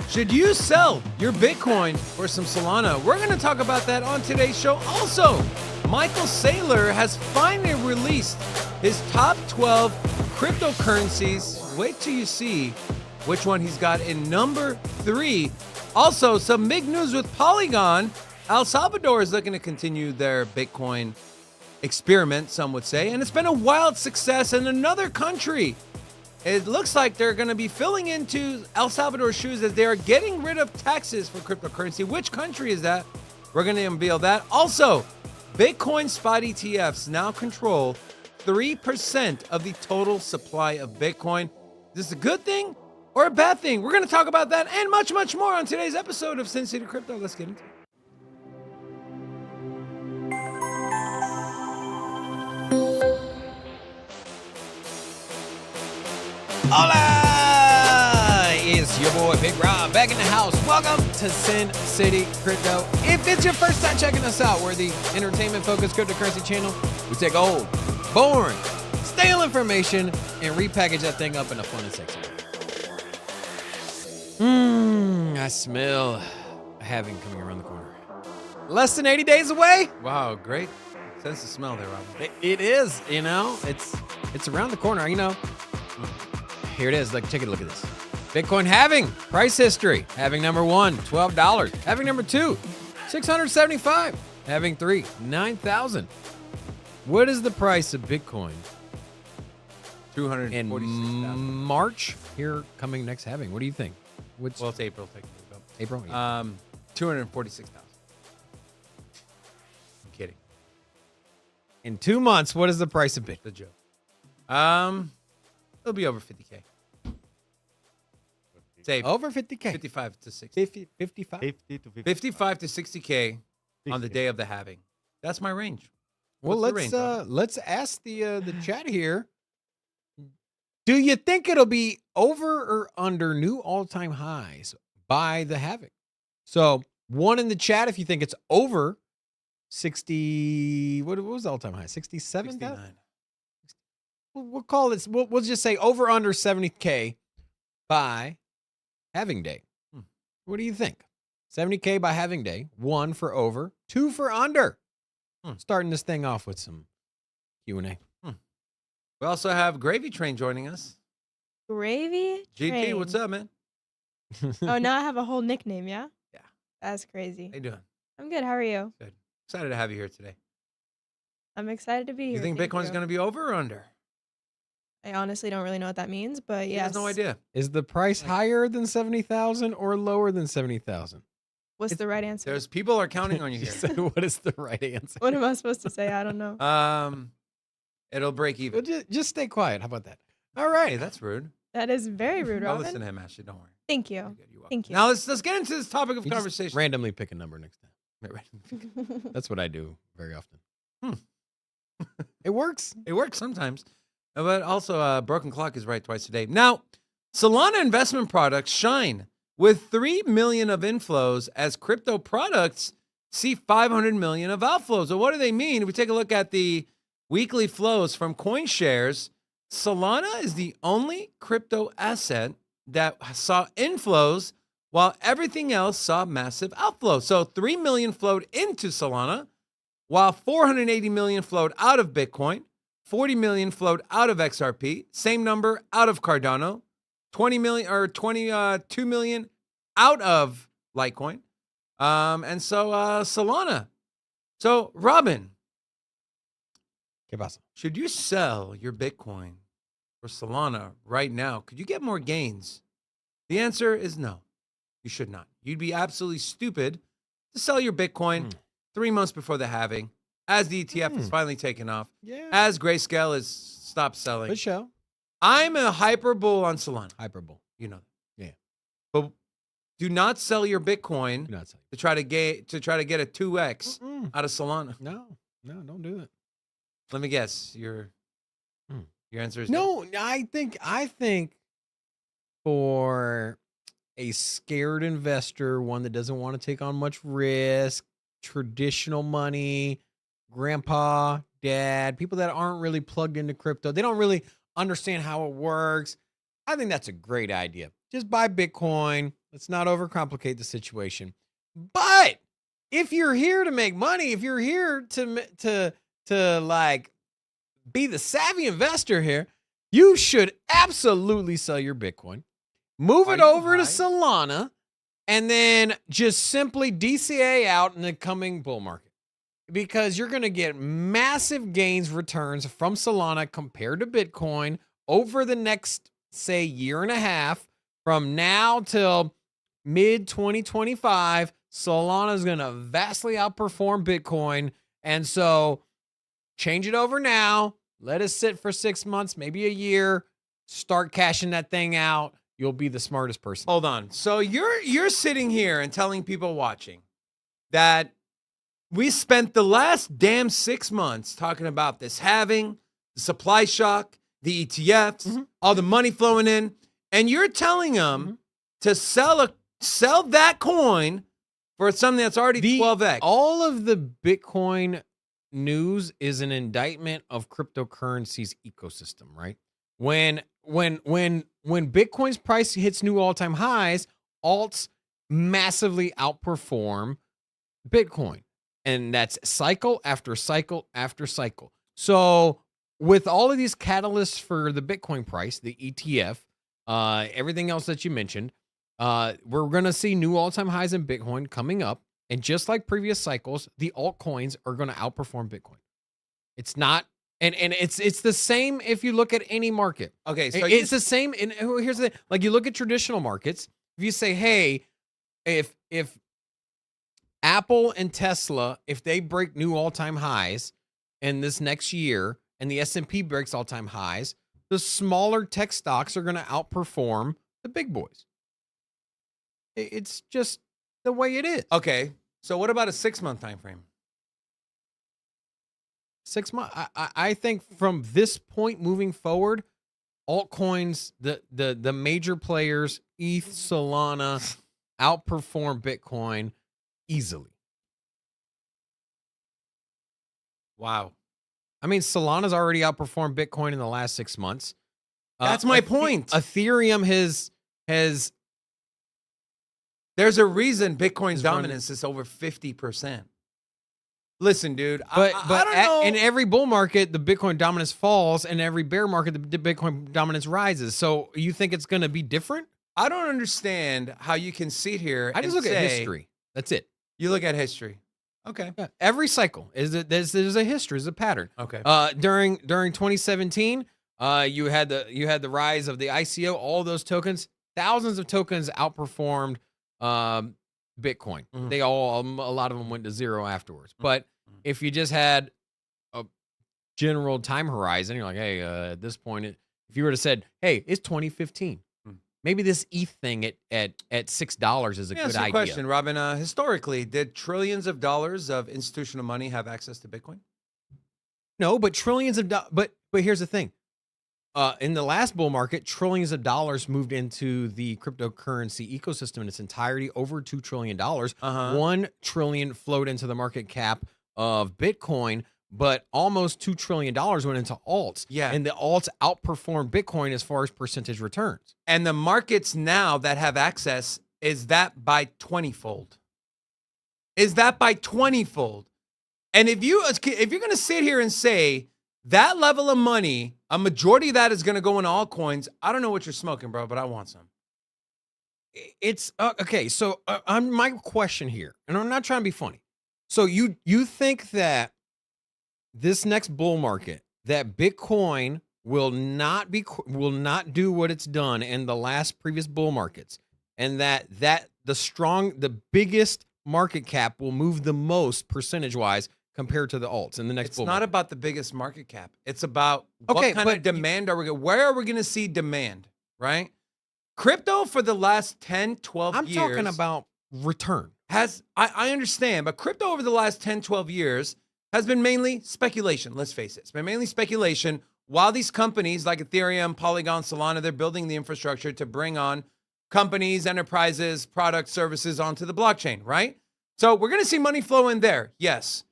Should you sell your Bitcoin for some Solana? We're going to talk about that on today's show. Also, Michael Saylor has finally released his top 12 cryptocurrencies. Wait till you see which one he's got in number 3. Also, some big news with Polygon. El Salvador is looking to continue their Bitcoin experiment, some would say, and it's been a wild success in another country. It looks like they're going to be filling into El Salvador's shoes as they are getting rid of taxes for cryptocurrency. Which country is that? We're going to unveil that. Also, Bitcoin spot ETFs now control 3% of the total supply of Bitcoin. Is this a good thing or a bad thing? We're going to talk about that and much, much more on today's episode of Sin City Crypto. Let's get into it. Hola! It's your boy Big Rob back in the house. Welcome to Sin City Crypto. If it's your first time checking us out, we're the entertainment-focused cryptocurrency channel. We take old, boring, stale information and repackage that thing up in a fun and sexy way. I smell a halving coming around the corner. Less than 80 days away. Wow, great sense of smell there, Rob. It is, you know, it's around the corner, you know. Here it is. Like, take a look at this. Bitcoin halving. Price history. Halving number 1, $12. Halving number 2, $675. Halving 3, $9,000. What is the price of Bitcoin? $246,000. In March, here coming next halving. What do you think? Well, it's April. April? Yeah. $246,000. I'm kidding. In 2 months, what is the price of Bitcoin? The joke. It'll be over 50K. Say over 50K. 55 to 60. 55? 50 to 55. 55 to 60K on the day of the halving. That's my range. Well, let's ask the chat here. Do you think it'll be over or under new all-time highs by the halving? So, one in the chat if you think it's over 60. What was the all-time high? 67? 69. We'll call it. We'll just say over under 70K by halving day. What do you think? 70K by halving day. 1 for over, 2 for under. Starting this thing off with some Q&A. We also have Gravy Train joining us. Gravy Train. GT, what's up, man? Oh, now I have a whole nickname, yeah? Yeah. That's crazy. How you doing? I'm good. How are you? Good. Excited to have you here today. I'm excited to be here. You think Bitcoin's going to be over or under? I honestly don't really know what that means, but yes. He has no idea. Is the price higher than 70,000 or lower than 70,000? What's the right answer? There's people are counting on you here. Said, what is the right answer? What am I supposed to say? I don't know. It'll break even. Well, just stay quiet. How about that? All right. Hey, that's rude. That is very rude, Robin. I'll listen to him, Ashley. Don't worry. Thank you. Thank you. Now let's get into this topic of conversation. Just randomly pick a number next time. That's what I do very often. It works. It works sometimes. But also, Broken Clock is right twice a day. Now, Solana investment products shine with 3 million of inflows as crypto products see 500 million of outflows. So what do they mean? If we take a look at the weekly flows from CoinShares, Solana is the only crypto asset that saw inflows while everything else saw massive outflows. So 3 million flowed into Solana while 480 million flowed out of Bitcoin. 40 million flowed out of XRP, same number out of Cardano, 22 million out of Litecoin. And so Solana. So Robin, ¿Qué pasa? Should you sell your Bitcoin for Solana right now? Could you get more gains? The answer is no. You should not. You'd be absolutely stupid to sell your Bitcoin 3 months before the halving. As the ETF is finally taken off, as Grayscale is stopped selling. Good show. I'm a hyper bull on Solana. Hyper bull. You know that. Yeah. But do not sell your Bitcoin to try to get a 2x out of Solana. No, don't do that. Let me guess. Your answer is no. I think for a scared investor, one that doesn't want to take on much risk, traditional money, grandpa, dad, people that aren't really plugged into crypto, they don't really understand how it works. I think that's a great idea. Just buy Bitcoin. Let's not overcomplicate the situation. But if you're here to make money, if you're here to like be the savvy investor here, you should absolutely sell your Bitcoin, move it over to Solana, and then just simply DCA out in the coming bull market. Because you're going to get massive gains returns from Solana compared to Bitcoin over the next, say, year and a half. From now till mid 2025, Solana is going to vastly outperform Bitcoin. And so change it over now. Let it sit for 6 months, maybe a year. Start cashing that thing out. You'll be the smartest person. Hold on. So you're sitting here and telling people watching that we spent the last damn 6 months talking about this halving, the supply shock, the ETFs, all the money flowing in, and you're telling them to sell that coin for something that's already 12x. All of the Bitcoin news is an indictment of cryptocurrency's ecosystem, right? When Bitcoin's price hits new all-time highs, alts massively outperform Bitcoin. And that's cycle after cycle after cycle. So with all of these catalysts for the Bitcoin price, the ETF, everything else that you mentioned, we're going to see new all-time highs in Bitcoin coming up. And just like previous cycles, the altcoins are going to outperform Bitcoin. It's not, and it's the same if you look at any market. Okay, so it's the same. And here's the thing: like you look at traditional markets. If you say, hey, if Apple and Tesla, if they break new all-time highs in this next year, and the S&P breaks all-time highs, the smaller tech stocks are going to outperform the big boys. It's just the way it is. Okay, so what about a 6-month time frame? 6 months. I think from this point moving forward, altcoins, the major players, ETH, Solana, outperform Bitcoin easily. Wow. I mean, Solana's already outperformed Bitcoin in the last 6 months. That's my point. Ethereum has. There's a reason Bitcoin's dominance is over 50%. Listen, dude. But I don't know. In every bull market, the Bitcoin dominance falls, and every bear market, the Bitcoin dominance rises. So you think it's going to be different? I don't understand how you can sit here. I just look at history. That's it. You look at history. Okay. Yeah, every cycle there's a history, there's a pattern. Okay. During 2017, you had the rise of the ICO. All those tokens, thousands of tokens outperformed Bitcoin. Mhm. They all a lot of them went to zero afterwards. But if you just had a general time horizon, you're like, hey, at this point, if you were to said, hey, it's 2015. Maybe this ETH thing at $6 is a good idea. Question, Robin. Historically, did trillions of dollars of institutional money have access to Bitcoin? No, but trillions of dollars. But here's the thing. In the last bull market, trillions of dollars moved into the cryptocurrency ecosystem in its entirety, over $2 trillion. 1 trillion flowed into the market cap of Bitcoin, but almost $2 trillion went into alts. Yeah. And the alts outperformed Bitcoin as far as percentage returns. And the markets now that have access, is that by 20-fold? Is that by 20-fold? And if you're going to sit here and say that level of money, a majority of that is going to go into altcoins, I don't know what you're smoking, bro, but I want some. It's okay. So my question here, and I'm not trying to be funny. So you think that this next bull market, that Bitcoin will not do what it's done in the last previous bull markets, and that the biggest market cap will move the most percentage wise compared to the alts in the next bull market? It's not about the biggest market cap. It's about what kind of demand where are we going to see demand, right? Crypto for the last 10, 12 years. I'm talking about return. I understand, but crypto over the last 10, 12 years has been mainly speculation. Let's face it. It's been mainly speculation while these companies like Ethereum, Polygon, Solana, they're building the infrastructure to bring on companies, enterprises, products, services onto the blockchain, right? So we're going to see money flow in there. Yes.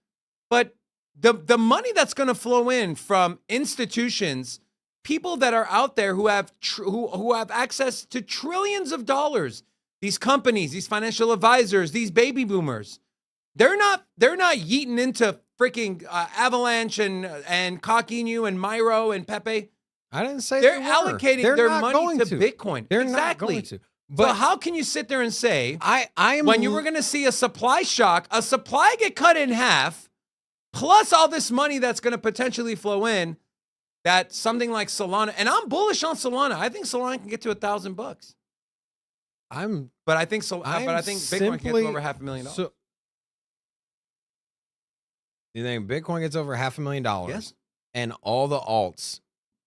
But the money that's going to flow in from institutions people that are out there who have who have access to trillions of dollars. These companies, these financial advisors, these baby boomers, they're not yeeting into freaking Avalanche and Coquinu and Myro and Pepe. I didn't say they're they allocating They're their not money going to to Bitcoin. They're exactly. not going to. But so how can you sit there and say I am when you were going to see a supply shock, a supply get cut in half, plus all this money that's going to potentially flow in, that something like Solana, and I'm bullish on Solana. I think Solana can get to $1,000. But I think Bitcoin can get to over $500,000. So, you think Bitcoin gets over $500,000? Yes. And all the alts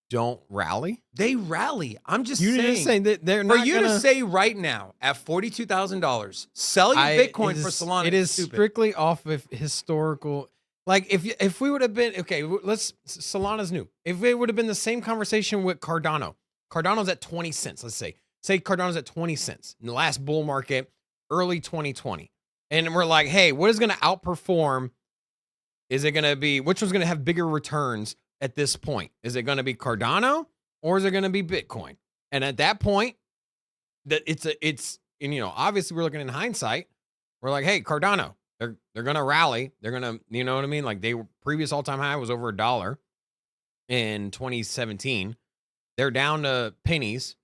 don't rally? They rally. I'm just You're saying. just saying that they're not for you to say right now at $42,000, sell your Bitcoin for Solana. It is stupid. strictly off of historical. Like if we would have been Solana's new. If it would have been the same conversation with Cardano. Cardano's at 20 cents. Let's say Cardano's at 20 cents in the last bull market, early 2020, and we're like, hey, what is going to outperform? Is it going to be which one's going to have bigger returns at this point? Is it going to be Cardano or is it going to be Bitcoin? And at that point, that obviously we're looking in hindsight. We're like, hey, Cardano, they're going to rally. They're going to, you know what I mean? Like previous all-time high was over $1 in 2017. They're down to pennies.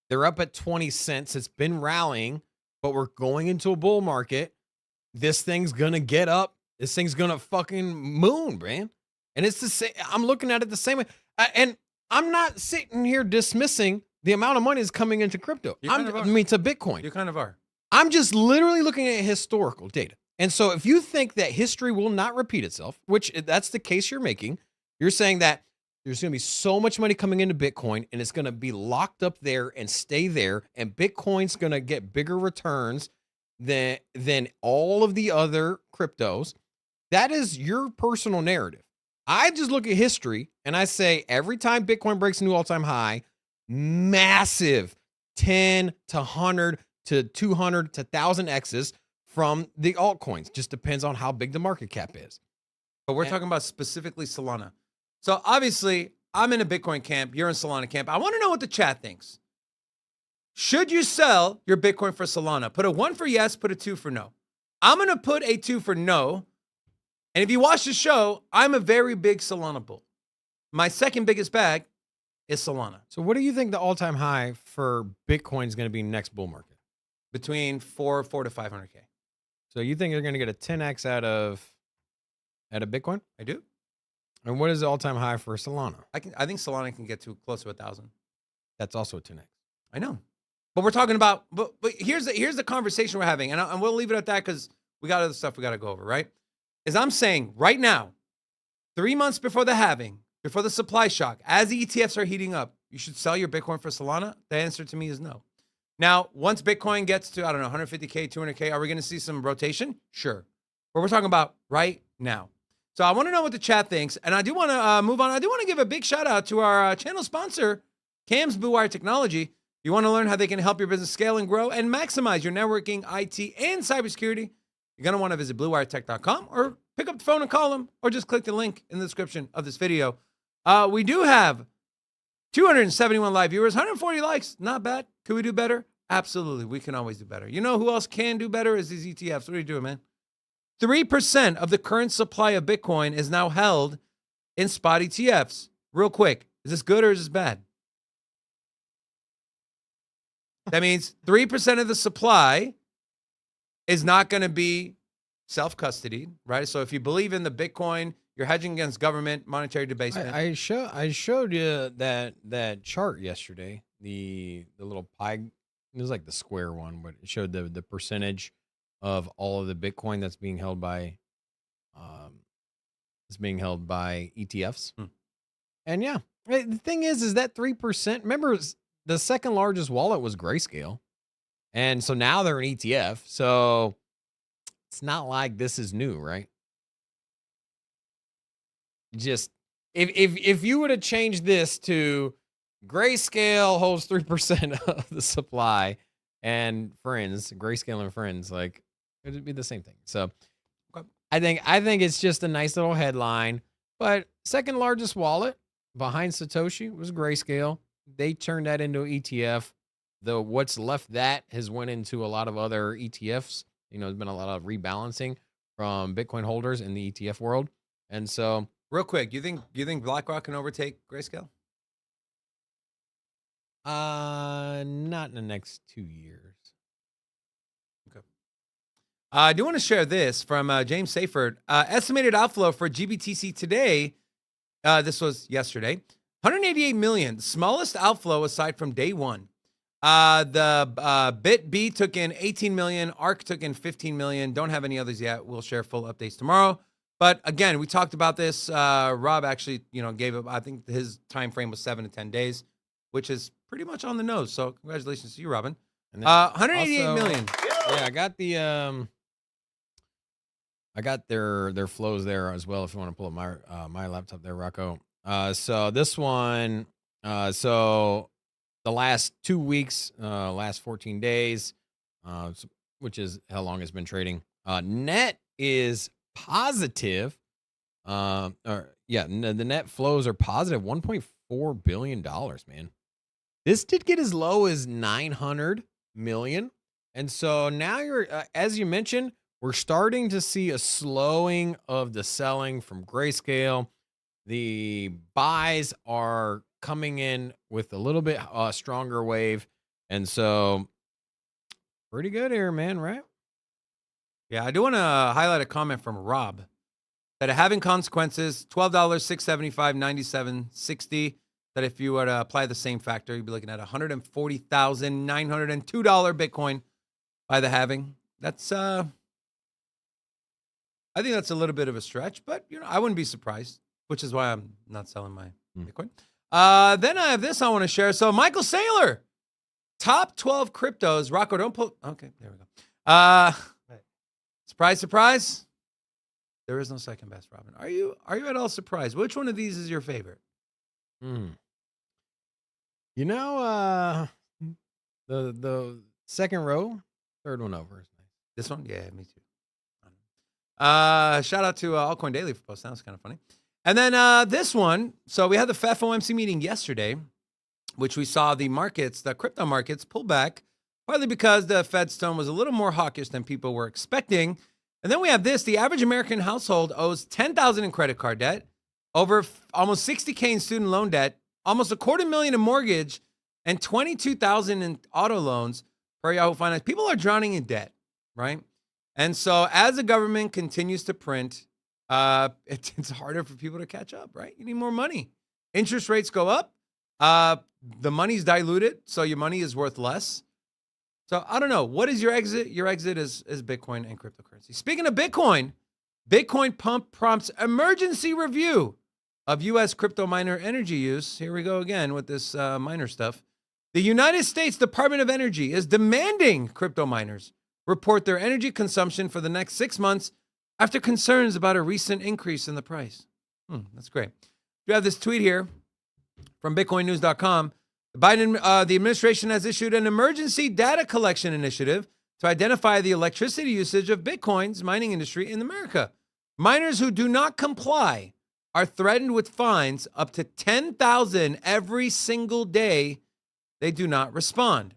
They're up at 20 cents. It's been rallying, but we're going into a bull market. This thing's going to get up. This thing's going to fucking moon, man. And it's the same. I'm looking at it the same way. And I'm not sitting here dismissing the amount of money that's coming into crypto. To Bitcoin. You kind of are. I'm just literally looking at historical data. And so if you think that history will not repeat itself, which that's the case you're making, you're saying that there's going to be so much money coming into Bitcoin and it's going to be locked up there and stay there. And Bitcoin's going to get bigger returns than all of the other cryptos. That is your personal narrative. I just look at history and I say every time Bitcoin breaks a new all-time high, massive 10 to 100 to 200 to 1,000 X's from the altcoins. Just depends on how big the market cap is. But we're talking about specifically Solana. So obviously, I'm in a Bitcoin camp. You're in Solana camp. I want to know what the chat thinks. Should you sell your Bitcoin for Solana? Put a 1 for yes, put a 2 for no. I'm going to put a 2 for no. And if you watch the show, I'm a very big Solana bull. My second biggest bag is Solana. So what do you think the all-time high for Bitcoin is going to be next bull market? Between 4 to 500K. So you think they're going to get a 10X out of Bitcoin? I do. And what is the all-time high for Solana? I think Solana can get to close to 1,000. That's also a 10X. I know. But we're talking about, but here's the conversation we're having. And we'll leave it at that because we got other stuff we got to go over, right? Is I'm saying right now, 3 months before the halving, before the supply shock, as the ETFs are heating up, you should sell your Bitcoin for Solana? The answer to me is no. Now, once Bitcoin gets to, 150K, 200K, are we going to see some rotation? Sure. But we're talking about right now. So I want to know what the chat thinks. And I do want to move on. I do want to give a big shout out to our channel sponsor, Cam's Blue Wire Technology. If you want to learn how they can help your business scale and grow and maximize your networking, IT, and cybersecurity, you're going to want to visit bluewiretech.com or pick up the phone and call them or just click the link in the description of this video. We do have 271 live viewers, 140 likes. Not bad. Could we do better? Absolutely. We can always do better. You know who else can do better is these ETFs. What are you doing, man? 3% of the current supply of Bitcoin is now held in spot ETFs. Real quick, is this good or is this bad? That means 3% of the supply is not going to be self-custodied, right? So if you believe in the Bitcoin, you're hedging against government monetary debasement. I showed you that chart yesterday, the little pie. It was like the square one, but it showed the percentage of all of the Bitcoin that's being held by ETFs. And yeah, the thing is that 3%. Remember, the second largest wallet was Grayscale, and so now they're an ETF. So it's not like this is new, right? Just if you would have changed this to Grayscale holds 3% of the supply, and friends, Grayscale and friends, like it would be the same thing. So I think it's just a nice little headline, but second largest wallet, behind Satoshi was Grayscale. They turned that into an ETF. Though what's left that has went into a lot of other ETFs. There's been a lot of rebalancing from Bitcoin holders in the ETF world. And so, real quick, you think BlackRock can overtake Grayscale? not in the next 2 years. Okay. I do want to share this from James Seyfert. Estimated outflow for GBTC today. This was yesterday. 188 million, smallest outflow aside from day one. The BitB took in 18 million. ARK took in 15 million. Don't have any others yet. We'll share full updates tomorrow. But again, we talked about this. Rob actually, gave up. I think his time frame was 7 to 10 days, which is pretty much on the nose. So congratulations to you, Robin. And 188 also, million. Yeah, I got the I got their flows there as well. If you want to pull up my laptop there, Rocco. So this one, so the last 2 weeks, last 14 days, which is how long it's been trading. Net is positive. The net flows are positive, $1.4 billion, man. This did get as low as 900 million. And so now you're, as you mentioned, we're starting to see a slowing of the selling from Grayscale. The buys are coming in with a little bit stronger wave. And so pretty good here, man, right? Yeah, I do want to highlight a comment from Rob that having consequences, $12, $675, $97, $60. That if you were to apply the same factor, you'd be looking at $140,902 Bitcoin by the halving. That's I think that's a little bit of a stretch, but I wouldn't be surprised, which is why I'm not selling my Bitcoin. Then I have this I want to share. So Michael Saylor, top 12 cryptos. Rocco, don't pull. Okay, there we go. Surprise, surprise. There is no second best, Robin. Are you at all surprised? Which one of these is your favorite? The second row, third one over is nice. This one? Yeah, me too. Shout out to Altcoin Daily for posting. That was kind of funny. And then this one. So we had the FOMC meeting yesterday, which we saw the crypto markets pull back, partly because the Fed's tone was a little more hawkish than people were expecting. And then we have this. The average American household owes $10,000 in credit card debt, over almost $60,000 in student loan debt, almost $250,000 in mortgage, and $22,000 in auto loans per Yahoo Finance. People are drowning in debt, right? And so as the government continues to print, it's harder for people to catch up, right? You need more money. Interest rates go up. The money's diluted, so your money is worth less. So I don't know. What is your exit? Your exit is Bitcoin and cryptocurrency. Speaking of Bitcoin, Bitcoin pump prompts emergency review of U.S. crypto miner energy use. Here we go again with this miner stuff. The United States Department of Energy is demanding crypto miners report their energy consumption for the next 6 months after concerns about a recent increase in the price. That's great. We have this tweet here from BitcoinNews.com. The administration has issued an emergency data collection initiative to identify the electricity usage of Bitcoin's mining industry in America. Miners who do not comply are threatened with fines up to $10,000 every single day they do not respond.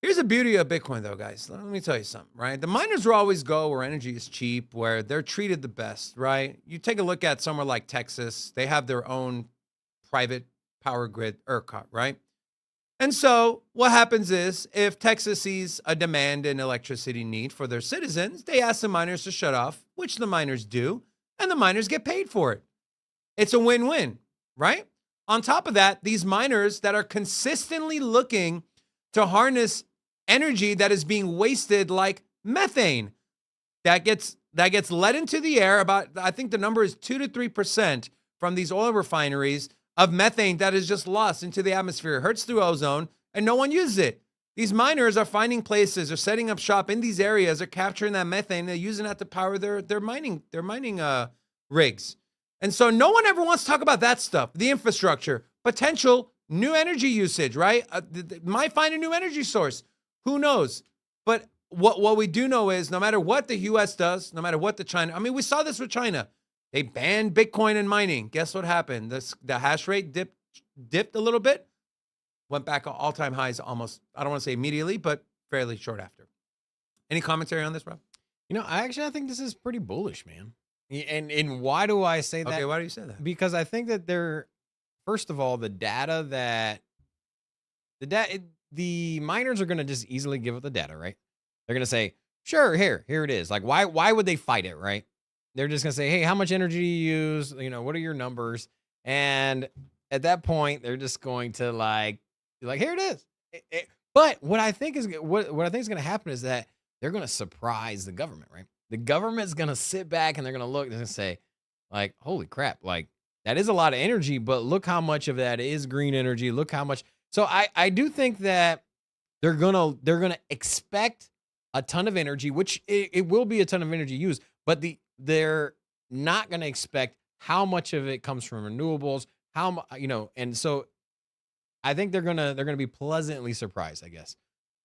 Here's the beauty of Bitcoin, though, guys. Let me tell you something, right? The miners will always go where energy is cheap, where they're treated the best, right? You take a look at somewhere like Texas. They have their own private power grid, ERCOT, right? And so what happens is if Texas sees a demand and electricity need for their citizens, they ask the miners to shut off, which the miners do, and the miners get paid for it. It's a win-win, right? On top of that, these miners that are consistently looking to harness energy that is being wasted, like methane, that gets let into the air. About, I think the number is 2 to 3% from these oil refineries of methane that is just lost into the atmosphere. It hurts through ozone, and no one uses it. These miners are finding places, they're setting up shop in these areas, they're capturing that methane, they're using that to power their mining rigs. And so no one ever wants to talk about that stuff, the infrastructure, potential new energy usage, right? Might find a new energy source. Who knows? But what we do know is no matter what the U.S. does, no matter what the China, I mean, we saw this with China. They banned Bitcoin and mining. Guess what happened? The hash rate dipped a little bit, went back all-time highs almost, I don't want to say immediately, but fairly short after. Any commentary on this, Rob? I think this is pretty bullish, man. And why do I say that? Okay, why do you say that? Because I think that first of all, the miners are going to just easily give up the data, right? They're going to say, sure, here it is. Like, why would they fight it, right? They're just going to say, hey, how much energy do you use? What are your numbers? And at that point, they're just going to be like, here it is. But what I think is going to happen is that they're going to surprise the government, right? The government's going to sit back and they're going to look and say, like, holy crap, like that is a lot of energy, but look how much of that is green energy. Look how much. So I do think that they're gonna expect a ton of energy, which it will be a ton of energy used, but they're not gonna expect how much of it comes from renewables, and so I think they're gonna be pleasantly surprised, I guess,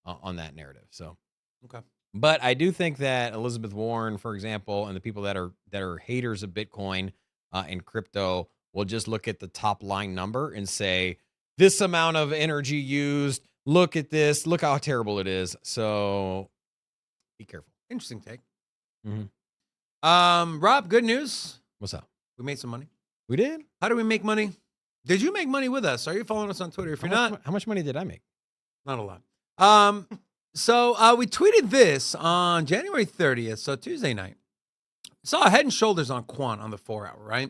on that narrative. So okay. But I do think that Elizabeth Warren, for example, and the people that are haters of Bitcoin and crypto will just look at the top line number and say, this amount of energy used, look at this, look how terrible it is. So be careful. Interesting take. Mm-hmm. Rob, good news. What's up? We made some money. We did? How do we make money? Did you make money with us? Are you following us on Twitter? If you're not, how much money did I make? Not a lot. So we tweeted this on January 30th, so Tuesday night. Saw a head and shoulders on Quant on the 4-hour, right?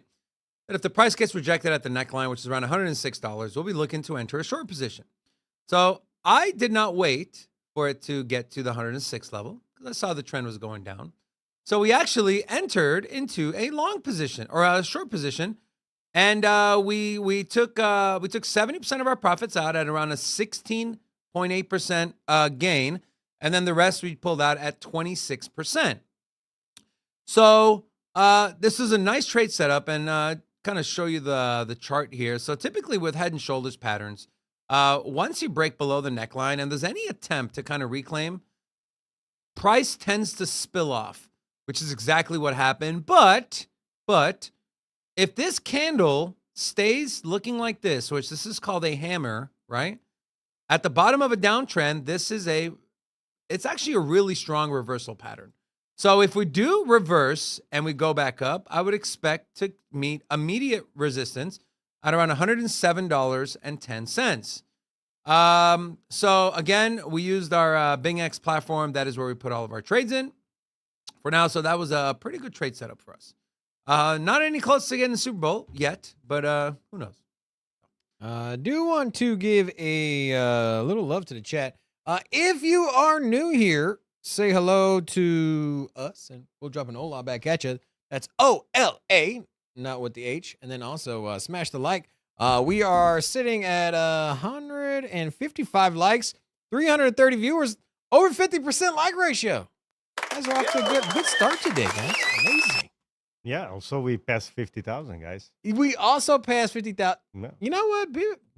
That if the price gets rejected at the neckline, which is around $106, we'll be looking to enter a short position. So I did not wait for it to get to the 106 level because I saw the trend was going down. So we actually entered into a long position or a short position, and we took 70% of our profits out at around a 16.8% gain, and then the rest we pulled out at 26%. So this is a nice trade setup, and kind of show you the chart here. So typically with head and shoulders patterns, once you break below the neckline and there's any attempt to kind of reclaim, price tends to spill off, which is exactly what happened. But if this candle stays looking like this, which this is called a hammer, right? At the bottom of a downtrend, it's actually a really strong reversal pattern. So if we do reverse and we go back up, I would expect to meet immediate resistance at around $107.10. So again, we used our BingX platform. That is where we put all of our trades in for now. So that was a pretty good trade setup for us. Not any close to getting the Super Bowl yet, but who knows? Do want to give a little love to the chat. If you are new here, say hello to us, and we'll drop an hola back at you. That's O-L-A, not with the H. And then also smash the like. We are sitting at 155 likes, 330 viewers, over 50% like ratio. Guys are off to a good start today, guys. Amazing. Yeah, also we passed 50,000, guys. We also passed 50,000. No. You know what?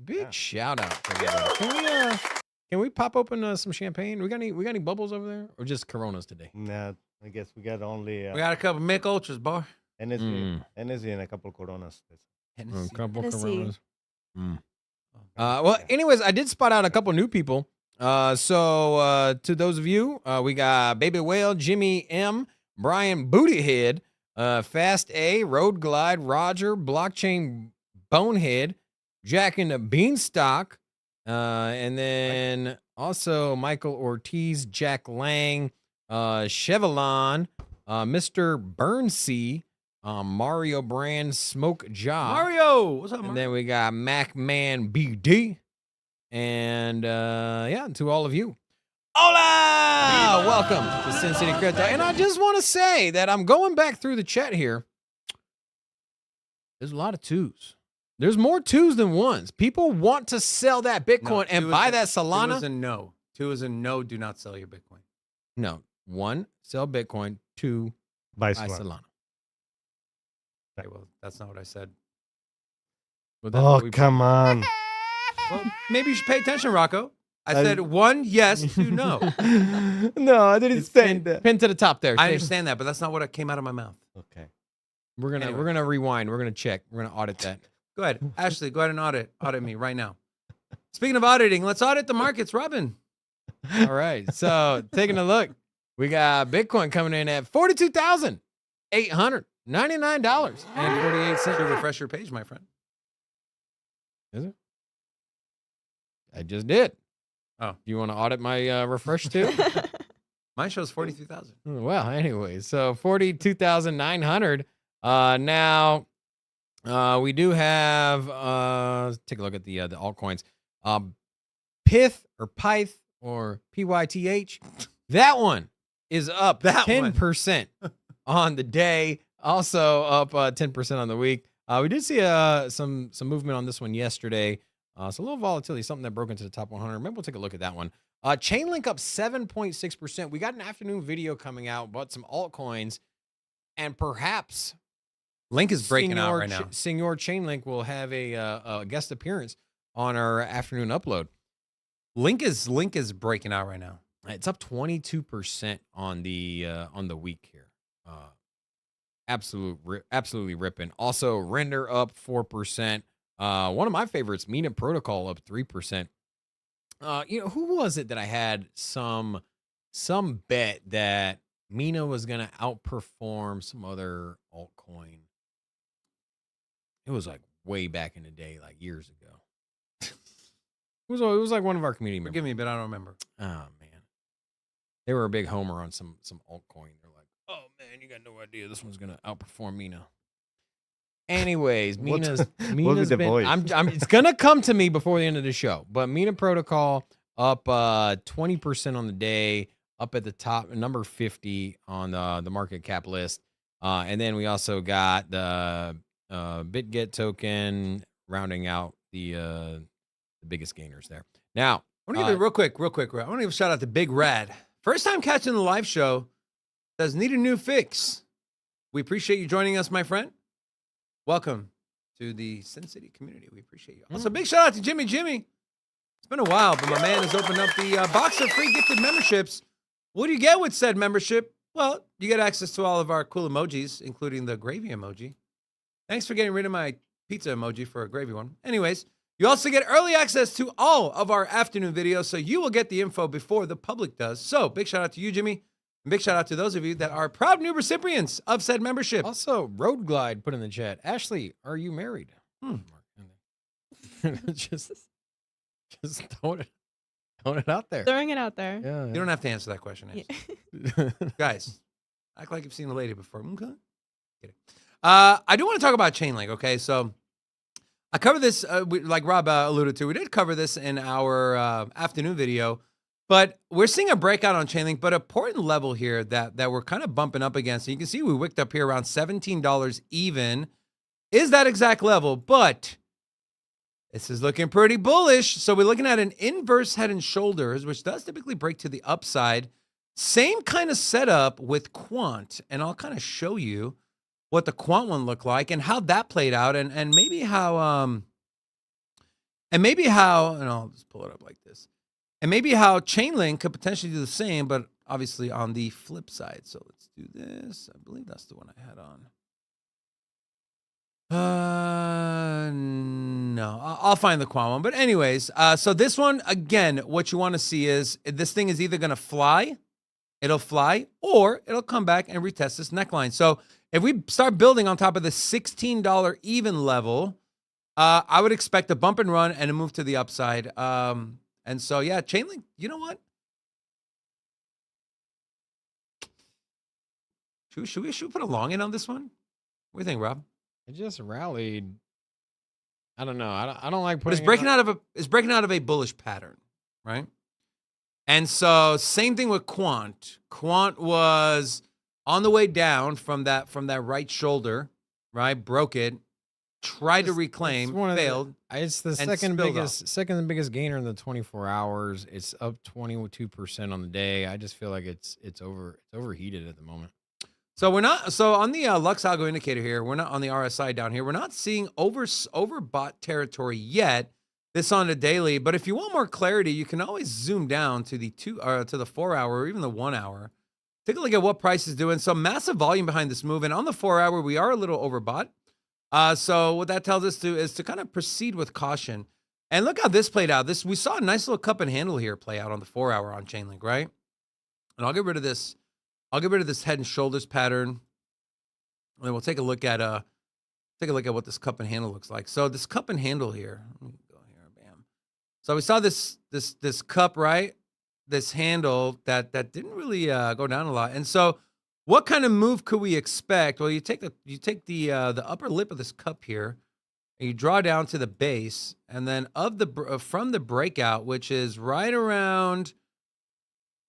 Big shout out to everybody. Can we pop open some champagne? We got any bubbles over there, or just Coronas today? Nah, I guess we got only. We got a couple Mick Ultras, bar. Energy and a couple Coronas. A couple Tennessee. Coronas. Well, anyways, I did spot out a couple new people. So to those of you, we got Baby Whale, Jimmy M, Brian Bootyhead, Fast A, Road Glide, Roger, Blockchain Bonehead, Jack and the Beanstalk. And then also Michael Ortiz, Jack Lang, Chevelon, Mr. Burnsea, Mario Brand, Smoke Jaw. Mario, what's up, Mario? And then we got MacMan BD. And to all of you, hola! Welcome to Sin City Crypto. And I just want to say that I'm going back through the chat here. There's a lot of twos. There's more twos than ones. People want to sell that Bitcoin and buy that Solana. 2 is a no. 2 is a no. Do not sell your Bitcoin. No. 1, sell Bitcoin. 2, Buy Solana. Okay, well, that's not what I said. Well, come on. Well, maybe you should pay attention, Rocco. I said 1, yes, 2, no. No, I didn't say that. Pin to the top there. I understand that, but that's not what came out of my mouth. Okay. We're gonna rewind. We're gonna check. We're gonna audit that. Go ahead, Ashley. Go ahead and audit me right now. Speaking of auditing, let's audit the markets, Robin. All right. So taking a look, we got Bitcoin coming in at $42,899.48. Should refresh your page, my friend. Is it? I just did. Oh, you want to audit my refresh too? Mine shows 43,000. Well, anyway, so 42,900. Now, we do have. Take a look at the altcoins. Pith or Pyth or PYTH. That one is up 10% on the day. Also up 10% on the week. We did see some movement on this one yesterday. So a little volatility, something that broke into the top 100. Maybe we'll take a look at that one. Chainlink up 7.6%. We got an afternoon video coming out about some altcoins, and perhaps Link is breaking out right now. Senor Chainlink will have a guest appearance on our afternoon upload. Link is breaking out right now. It's up 22% on the week here. Absolutely ripping. Also, Render up 4%. One of my favorites, Mina Protocol, up 3%. Who was it that I had some bet that Mina was gonna outperform some other altcoin? It was like way back in the day, like years ago. It was like one of our community members. Forgive me, but I don't remember. Oh man, they were a big homer on some altcoin. They're like, oh man, you got no idea this one's gonna outperform Mina. Anyways, Mina's been. It's gonna come to me before the end of the show. But Mina Protocol up 20% on the day, up at the top, number 50 on the market cap list. And then we also got the BitGet token rounding out the biggest gainers there. Now, I want to give it real quick. I want to give a shout out to Big Rad. First time catching the live show. Does need a new fix. We appreciate you joining us, my friend. Welcome to the Sin City community. We appreciate you. Also, big shout out to Jimmy. It's been a while, but my man has opened up the box of free gifted memberships. What do you get with said membership? Well, you get access to all of our cool emojis, including the gravy emoji. Thanks for getting rid of my pizza emoji for a gravy one. Anyways, you also get early access to all of our afternoon videos, so you will get the info before the public does. So, big shout out to you, Jimmy. And big shout out to those of you that are proud new recipients of said membership. Also, Road Glide put in the chat, Ashley, are you married? just throwing it out there. Throwing it out there. Yeah. You don't have to answer that question. Yeah. Guys, act like you've seen a lady before. Okay. Kidding. I do want to talk about Chainlink, okay? So I covered this, like Rob alluded to. We did cover this in our afternoon video. But we're seeing a breakout on Chainlink, but an important level here that we're kind of bumping up against. So you can see we wicked up here around $17 even. Is that exact level? But this is looking pretty bullish. So we're looking at an inverse head and shoulders, which does typically break to the upside. Same kind of setup with Quant. And I'll kind of show you what the Quant one looked like and how that played out and maybe how, and I'll just pull it up like this. And maybe how Chainlink could potentially do the same, but obviously on the flip side. So let's do this. I believe that's the one I had on. No, I'll find the Quant one. But anyways, so this one, again, what you want to see is this thing is either going to fly, it'll fly, or it'll come back and retest this neckline. So if we start building on top of the $16 even level, I would expect a bump and run and a move to the upside. And so, yeah, Chainlink, you know what? Should we put a long in on this one? What do you think, Rob? It just rallied. I don't know. I don't like putting. But it's breaking out of a bullish pattern, right? And so, same thing with Quant. Quant was on the way down from that right shoulder, right? Broke it. Tried to reclaim, failed. It's the second biggest gainer in the 24 hours. It's up 22% on the day. I just feel like it's overheated at the moment. So we're not. So on the Lux Algo indicator here, we're not on the RSI down here. We're not seeing overbought territory yet. This on the daily, but if you want more clarity, you can always zoom down to the 4 hour or even the 1 hour. take a look at what price is doing. So massive volume behind this move. And on the 4-hour, we are a little overbought. So what that tells us is to kind of proceed with caution. And look how this played out. We saw a nice little cup and handle here play out on the 4-hour on Chainlink, right? And I'll get rid of this. I'll get rid of this head and shoulders pattern. And then we'll take a look at what this cup and handle looks like. So this cup and handle here. Let me go here, bam. So we saw this cup, right? This handle that didn't really go down a lot. And so what kind of move could we expect? Well, you take the upper lip of this cup here, and you draw down to the base, and then from the breakout, which is right around,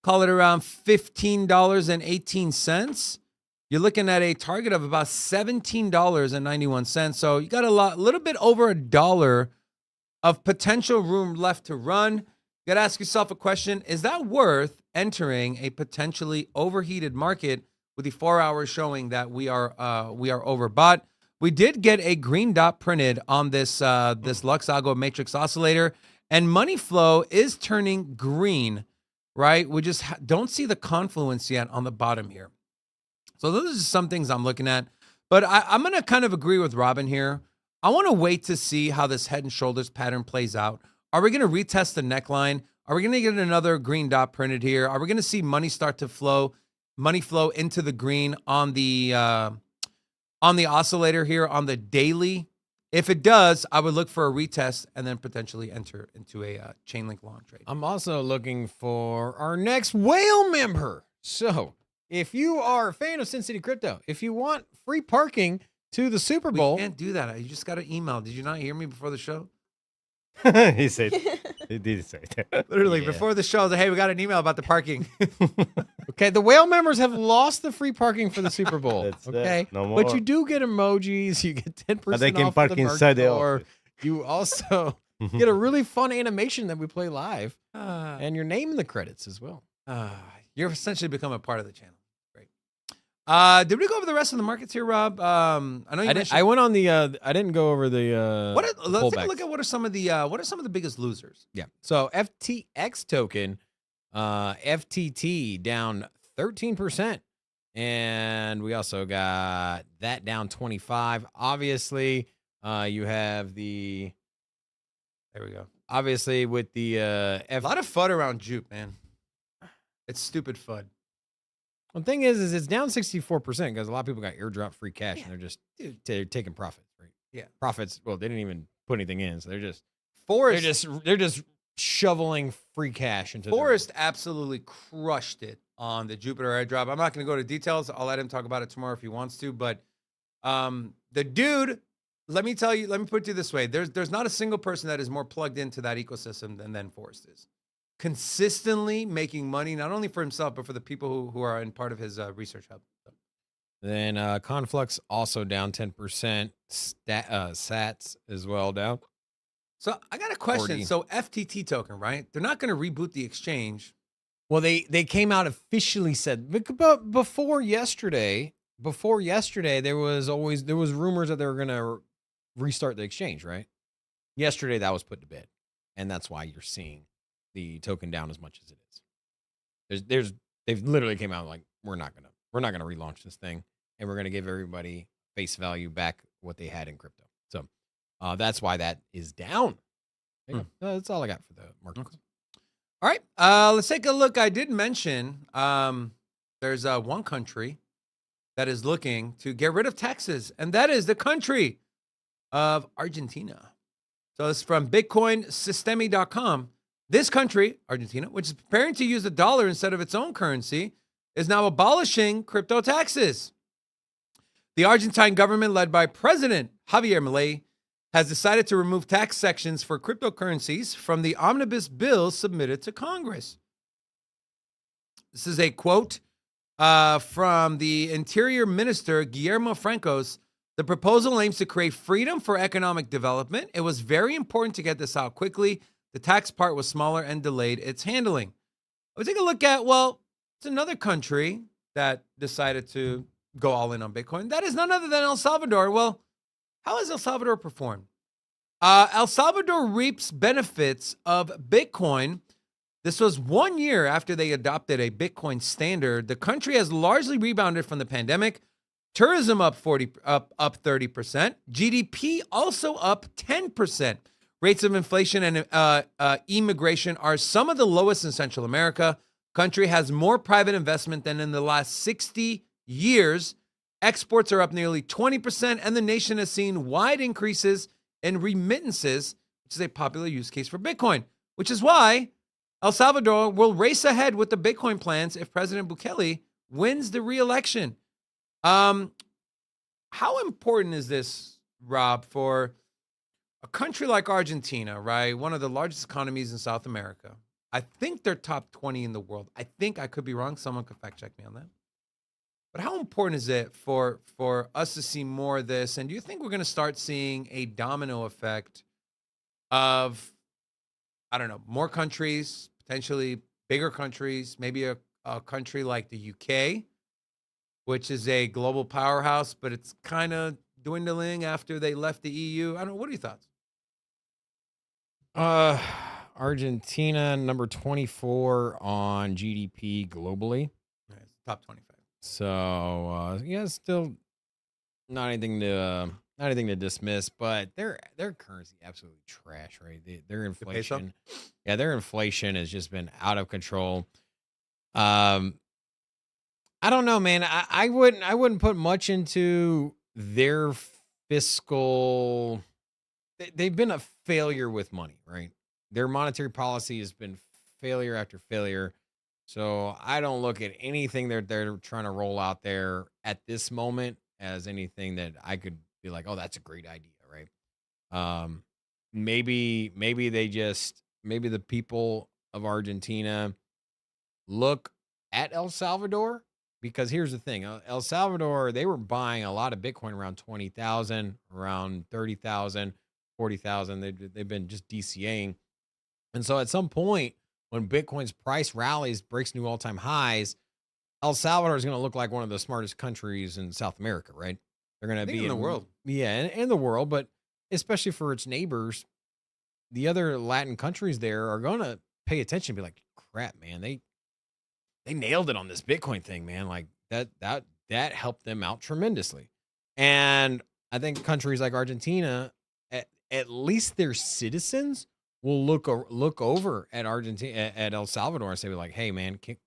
call it around $15.18. You're looking at a target of about $17.91. So you got a little bit over $1 of potential room left to run. You got to ask yourself a question: is that worth entering a potentially overheated market with the 4 hours showing that we are overbought? We did get a green dot printed on this Luxago matrix oscillator, and money flow is turning green, right? We just don't see the confluence yet on the bottom here. So those are some things I'm looking at. But I'm going to kind of agree with Robin here. I want to wait to see how this head and shoulders pattern plays out. Are we going to retest the neckline? Are we going to get another green dot printed here? Are we going to see money start to flow into the green on the oscillator here on the daily? If it does, I would look for a retest and then potentially enter into a Chainlink long trade. I'm also looking for our next whale member. So if you are a fan of Sin City Crypto, if you want free parking to the Super Bowl. We can't do that. You just got to email. Did you not hear me before the show? He said, he did say that. Literally, before the show, I was like, hey, we got an email about the parking. Okay, the whale members have lost the free parking for the Super Bowl. That's okay, no more. but you do get emojis. You get 10% They can off park the merch inside the store. office. You also get a really fun animation that we play live, and your name in the credits as well. You're essentially become a part of the channel. Great. Did we go over the rest of the markets here, Rob? I know you mentioned. I went on the. I didn't go over the. Let's take a look at what are some of the biggest losers. Yeah. So FTX token, FTT down 13%, and we also got that down 25%. Obviously, you have the. There we go. Obviously, with the a lot of FUD around Jupe, man. It's stupid FUD. Well, the thing is it's down 64% because a lot of people got airdrop free cash and they're taking profits, right? Yeah. Profits. Well, they didn't even put anything in, so they're just shoveling free cash into. Forrest absolutely crushed it on the Jupiter airdrop. I'm not going to go to details. I'll let him talk about it tomorrow if he wants to. But the dude, let me put it this way: there's not a single person that is more plugged into that ecosystem than Forrest is. Consistently making money, not only for himself, but for the people who are in part of his research hub. Then Conflux also down 10%. Sats as well down. So I got a question. 40. So FTT token, right? They're not going to reboot the exchange. Well, they came out officially said, but before yesterday, there was rumors that they were going to restart the exchange, right? Yesterday that was put to bed, and that's why you're seeing the token down as much as it is. They've literally came out like we're not gonna relaunch this thing, and we're gonna give everybody face value back what they had in crypto. So that's why that is down. That's all I got for the market. Okay. All right, let's take a look. I did mention there's one country that is looking to get rid of taxes, and that is the country of Argentina. So it's from BitcoinSystemi.com. This country, Argentina, which is preparing to use the dollar instead of its own currency, is now abolishing crypto taxes. The Argentine government, led by President Javier Milei, has decided to remove tax sections for cryptocurrencies from the omnibus bill submitted to Congress. This is a quote from the Interior Minister, Guillermo Francos. The proposal aims to create freedom for economic development. It was very important to get this out quickly. The tax part was smaller and delayed its handling. We'll take a look at, it's another country that decided to go all in on Bitcoin. That is none other than El Salvador. Well, how has El Salvador performed? El Salvador reaps benefits of Bitcoin This was 1 year after they adopted a Bitcoin standard. The country has largely rebounded from the pandemic. Tourism up 30%. GDP also up 10%. Rates of inflation and immigration are some of the lowest in Central America. Country has more private investment than in the last 60 years. Exports are up nearly 20%, and the nation has seen wide increases in remittances, which is a popular use case for Bitcoin, which is why El Salvador will race ahead with the Bitcoin plans if President Bukele wins the re-election. How important is this, Rob, for a country like Argentina, right? One of the largest economies in South America. I think they're top 20 in the world. I think I could be wrong. Someone could fact check me on that. But how important is it for us to see more of this? And do you think we're going to start seeing a domino effect of, I don't know, more countries, potentially bigger countries, maybe a country like the UK, which is a global powerhouse, but it's kind of dwindling after they left the EU? I don't know. What are your thoughts? Argentina, number 24 on GDP globally. Right, top 25. So yeah, still not anything to dismiss, but their currency absolutely trash, right? Their inflation, yeah, their inflation has just been out of control. I don't know, man. I wouldn't put much into their fiscal. They've been a failure with money, right? Their monetary policy has been failure after failure. So I don't look at anything they're trying to roll out there at this moment as anything that I could be like, oh, that's a great idea, right? Maybe the people of Argentina look at El Salvador, because here's the thing. El Salvador, they were buying a lot of Bitcoin around 20,000, around 30,000, 40,000. They've been just DCAing. And so at some point, when Bitcoin's price rallies, breaks new all-time highs, El Salvador is going to look like one of the smartest countries in South America, right? They're going to be in the world. Yeah, in the world, but especially for its neighbors, the other Latin countries there are going to pay attention and be like, crap, man, they nailed it on this Bitcoin thing, man. Like that helped them out tremendously. And I think countries like Argentina, at least their citizens will look over at Argentina, at El Salvador, and say like, hey man, can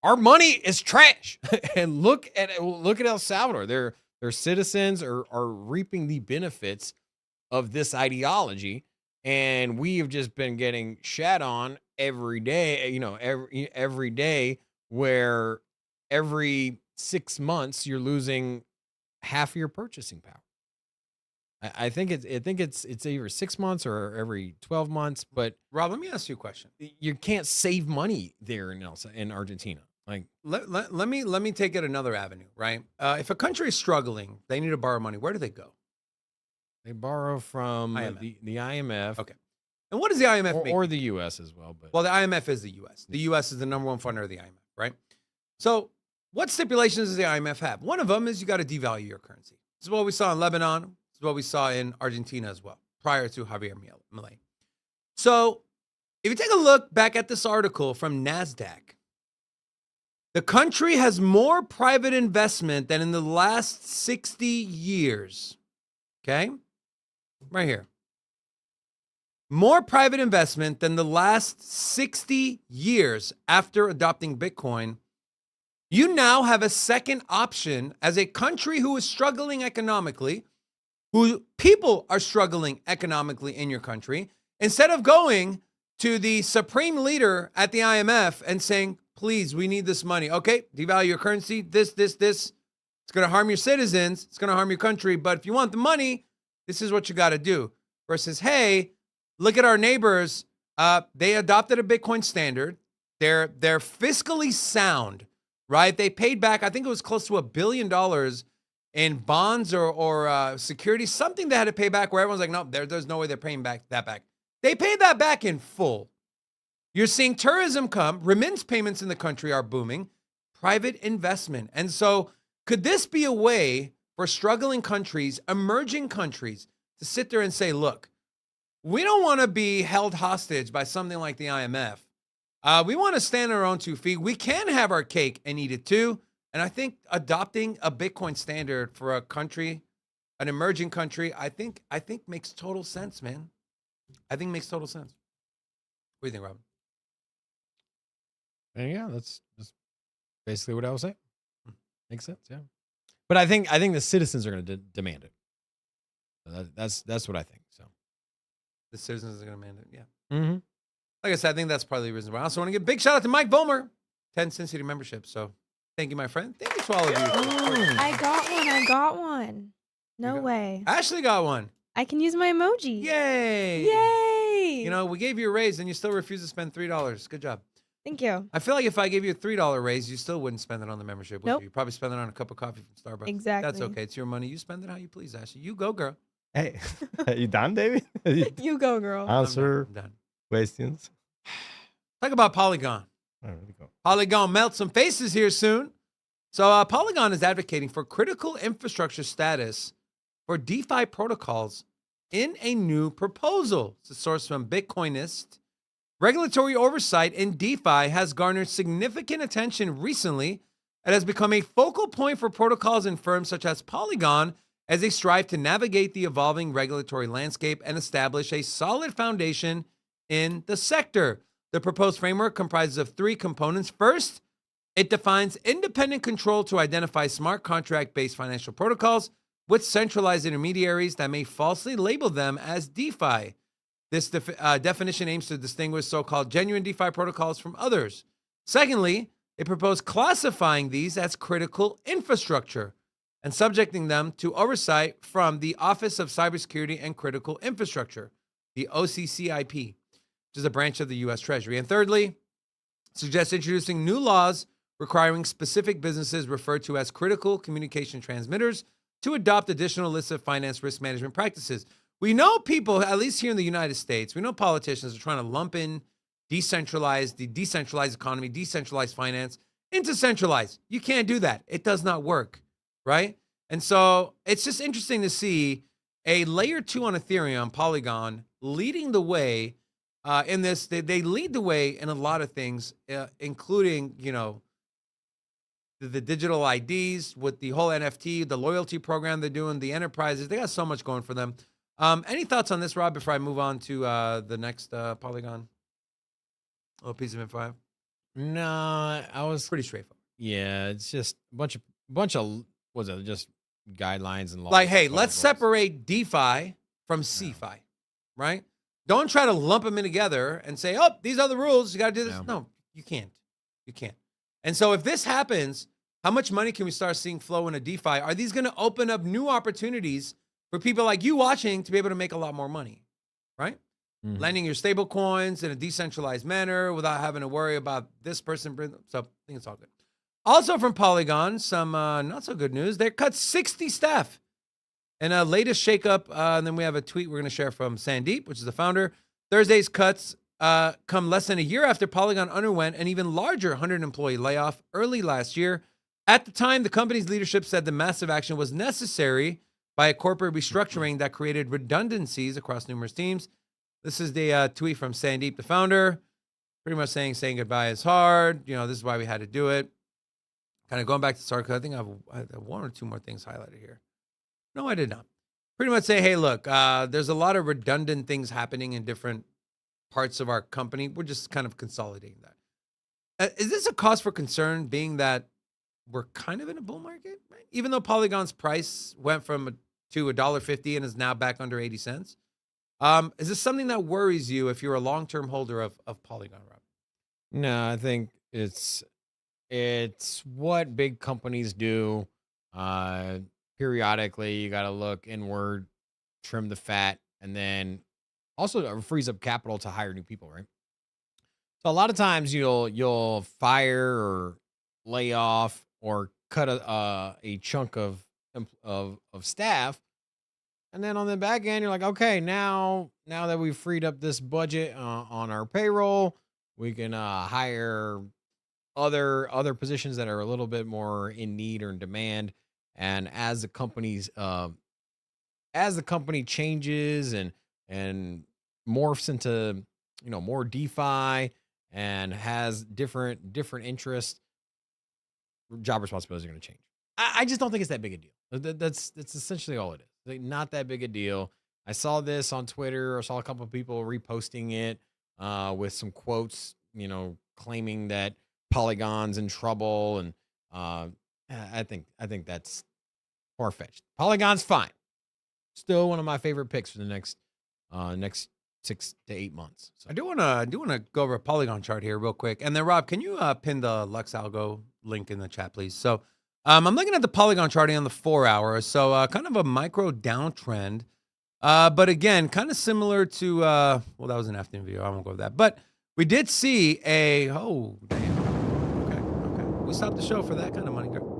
our money is trash. And look at El Salvador. Their citizens are reaping the benefits of this ideology, and we have just been getting shat on every day, every day, where every 6 months you're losing half of your purchasing power. I think it's either 6 months or every 12 months. But Rob, let me ask you a question. You can't save money there in Argentina. Like let me take it another avenue, right? If a country is struggling, they need to borrow money. Where do they go? They borrow from IMF. the IMF. Okay. And what does the IMF make? Or the U.S. as well. But the IMF is the U.S. The U.S. is the number one funder of the IMF, right? So what stipulations does the IMF have? One of them is you got to devalue your currency. This is what we saw in Lebanon. This is what we saw in Argentina as well, prior to Javier Milei. So if you take a look back at this article from NASDAQ, the country has more private investment than in the last 60 years. Okay? Right here. More private investment than the last 60 years after adopting Bitcoin. You now have a second option as a country who is struggling economically, who people are struggling economically in your country. Instead of going to the supreme leader at the IMF and saying, please, we need this money. Okay, devalue your currency, this. It's going to harm your citizens. It's going to harm your country. But if you want the money, this is what you got to do. Versus, hey, look at our neighbors. They adopted a Bitcoin standard. They're fiscally sound, right? They paid back, I think it was close to $1 billion in bonds or securities, something they had to pay back where everyone's like, no, there's no way they're paying that back. They paid that back in full. You're seeing tourism come. Remittance payments in the country are booming. Private investment. And so could this be a way for struggling countries, emerging countries, to sit there and say, look, we don't want to be held hostage by something like the IMF. We want to stand on our own 2 feet. We can have our cake and eat it too. And I think adopting a Bitcoin standard for a country, an emerging country, I think makes total sense, man. I think makes total sense. What do you think, Robin? And yeah, that's basically what I was saying. Makes sense, yeah. But I think the citizens are going to demand it. So that's what I think. So the citizens are going to demand it, yeah. Mm-hmm. Like I said, I think that's probably the reason why. I also want to give a big shout out to Mike Bomer, 10 Sin City membership. So thank you, my friend. Thank you to all of you. I got one. No way. Ashley got one. I can use my emoji. Yay. Yay. You know, we gave you a raise and you still refuse to spend $3. Good job. Thank you. I feel like if I gave you a $3 raise, you still wouldn't spend it on the membership, would Nope. you? You'd probably spend it on a cup of coffee from Starbucks. Exactly. That's okay. It's your money. You spend it how you please, Ashley. You go, girl. Hey, you done, David? You go, girl. Answer I'm done. questions. Talk about Polygon. All right, we go. Polygon melt some faces here soon. So Polygon is advocating for critical infrastructure status for DeFi protocols in a new proposal. It's a source from Bitcoinist. Regulatory oversight in DeFi has garnered significant attention recently and has become a focal point for protocols and firms such as Polygon as they strive to navigate the evolving regulatory landscape and establish a solid foundation in the sector. The proposed framework comprises of 3 components. First, it defines independent control to identify smart contract-based financial protocols with centralized intermediaries that may falsely label them as DeFi. This definition aims to distinguish so-called genuine DeFi protocols from others. Secondly, it proposed classifying these as critical infrastructure and subjecting them to oversight from the Office of Cybersecurity and Critical Infrastructure, the OCCIP, which is a branch of the U.S. Treasury. And thirdly, suggests introducing new laws requiring specific businesses referred to as critical communication transmitters to adopt additional lists of finance risk management practices. We know people, at least here in the United States, we know politicians are trying to lump in the decentralized economy, decentralized finance into centralized. You can't do that. It does not work, right? And so it's just interesting to see a layer 2 on Ethereum, Polygon, leading the way in this. They lead the way in a lot of things, including, you know, the digital IDs with the whole NFT, the loyalty program they're doing, the enterprises. They got so much going for them. Any thoughts on this, Rob, before I move on to the next Polygon? Oh, piece of info. No, I was Pretty straightforward. Yeah, it's just a bunch of was it just guidelines and laws. Like, hey, let's separate DeFi from CeFi, right? Don't try to lump them in together and say, oh, these are the rules. You got to do this. No, you can't. You can't. And so if this happens, how much money can we start seeing flow into DeFi? Are these going to open up new opportunities for people like you watching to be able to make a lot more money, right? Mm-hmm. Lending your stable coins in a decentralized manner without having to worry about this person. So I think it's all good. Also from Polygon, some not so good news. They cut 60 staff in a latest shakeup. And then we have a tweet we're going to share from Sandeep, which is the founder. Thursday's cuts come less than a year after Polygon underwent an even larger 100-employee layoff early last year. At the time, the company's leadership said the massive action was necessary by a corporate restructuring that created redundancies across numerous teams. This is the tweet from Sandeep, the founder, pretty much saying goodbye is hard. You know, this is why we had to do it. Kind of going back to start, because I think I have 1 or 2 more things highlighted here. No, I did not. Pretty much say, hey, look, there's a lot of redundant things happening in different parts of our company. We're just kind of consolidating that. Is this a cause for concern, being that we're kind of in a bull market, right? Even though Polygon's price went to $1.50 and is now back under 80 cents. Is this something that worries you if you're a long-term holder of Polygon, Rob? No, I think it's what big companies do. Periodically, you got to look inward, trim the fat, and then also frees up capital to hire new people, right? So a lot of times you'll fire or lay off or cut a chunk of staff, and then on the back end you're like, okay, now that we've freed up this budget on our payroll, we can hire other positions that are a little bit more in need or in demand. And as the company changes and morphs into more DeFi and has different interests, job responsibilities are going to change. I just don't think it's that big a deal. That's essentially all it is. Like, not that big a deal. I saw this on Twitter. I saw a couple of people reposting it with some quotes, claiming that Polygon's in trouble, and I think that's far-fetched. Polygon's fine. Still one of my favorite picks for the next 6 to 8 months. So I do want to go over a Polygon chart here real quick, and then Rob, can you pin the Lux Algo link in the chat, please? So I'm looking at the Polygon charting on the 4 hour, so kind of a micro downtrend, but again, kind of similar to well, that was an afternoon video. I won't go over that, but we did see a okay, we stopped the show for that kind of money, girl.